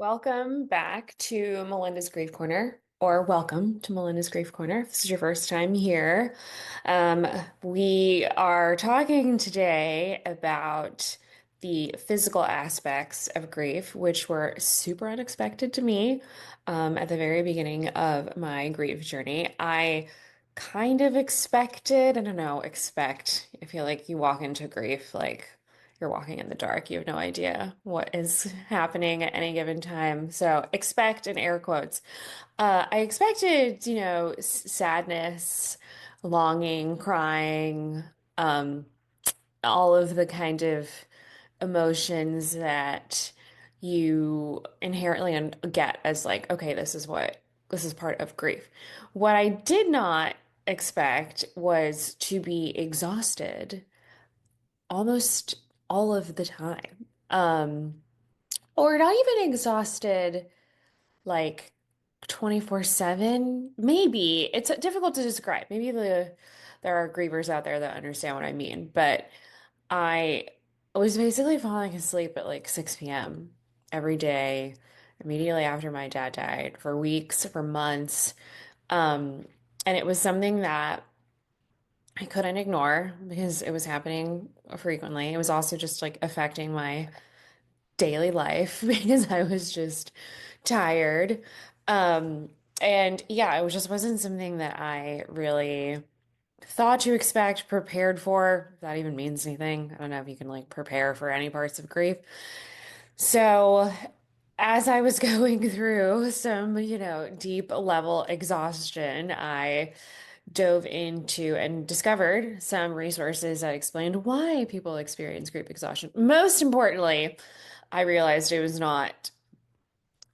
Welcome back to Melinda's Grief Corner, or welcome to Melinda's Grief Corner. If this is your first time here. Um, we are talking today about the physical aspects of grief, which were super unexpected to me at the very beginning of my grief journey. I kind of expected, I don't know, expect. I feel like you walk into grief like you're walking in the dark. You have no idea what is happening at any given time. So expect in air quotes. I expected, sadness, longing, crying, um, all of the kind of emotions that you inherently get as like, okay, this is part of grief. What I did not expect was to be exhausted almost all of the time. Or not even exhausted like 24/7. Maybe it's difficult to describe. Maybe there are grievers out there that understand what I mean, but I was basically falling asleep at like 6 p.m. every day, immediately after my dad died, for weeks, for months. Um, and it was something that I couldn't ignore because it was happening frequently. It was also just like affecting my daily life because I was just tired. Um, and yeah, it was just wasn't something that I really thought to expect, prepared for, if that even means anything. I don't know if you can like prepare for any parts of grief. So as I was going through some, deep level exhaustion, I dove into and discovered some resources that explained why people experience grief exhaustion. Most importantly, I realized it was not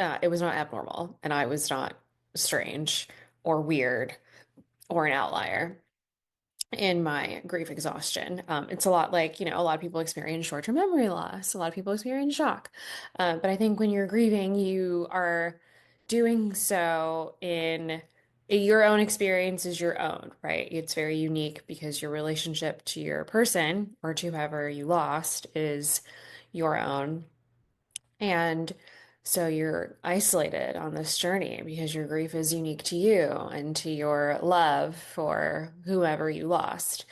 abnormal, and I was not strange or weird or an outlier in my grief exhaustion. It's a lot like, a lot of people experience short-term memory loss. A lot of people experience shock. But I think when you're grieving, you are doing so in your own experience is your own, right? It's very unique because your relationship to your person or to whoever you lost is your own. And so you're isolated on this journey because your grief is unique to you and to your love for whoever you lost.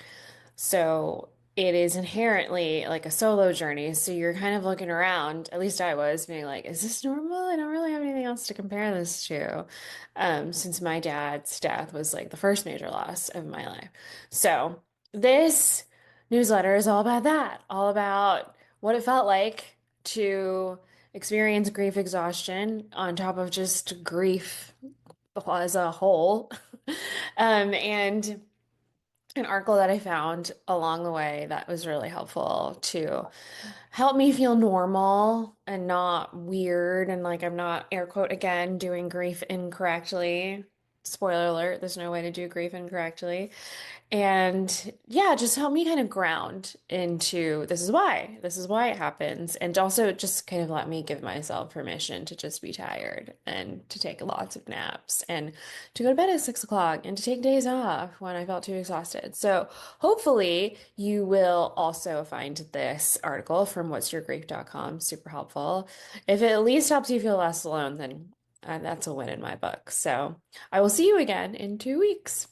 So it is inherently like a solo journey. So you're kind of looking around, at least I was, being like, is this normal? I don't really have anything else to compare this to. Since my dad's death was like the first major loss of my life. So this newsletter is all about that, all about what it felt like to experience grief exhaustion on top of just grief as a whole. And an article that I found along the way that was really helpful to help me feel normal and not weird and like I'm not, air quote again, doing grief incorrectly. Spoiler alert, there's no way to do grief incorrectly. And yeah, just help me kind of ground into this is why it happens. And also just kind of let me give myself permission to just be tired and to take lots of naps and to go to bed at 6 o'clock and to take days off when I felt too exhausted. So hopefully you will also find this article from what'syourgrief.com super helpful. If it at least helps you feel less alone, then that's a win in my book. So I will see you again in 2 weeks.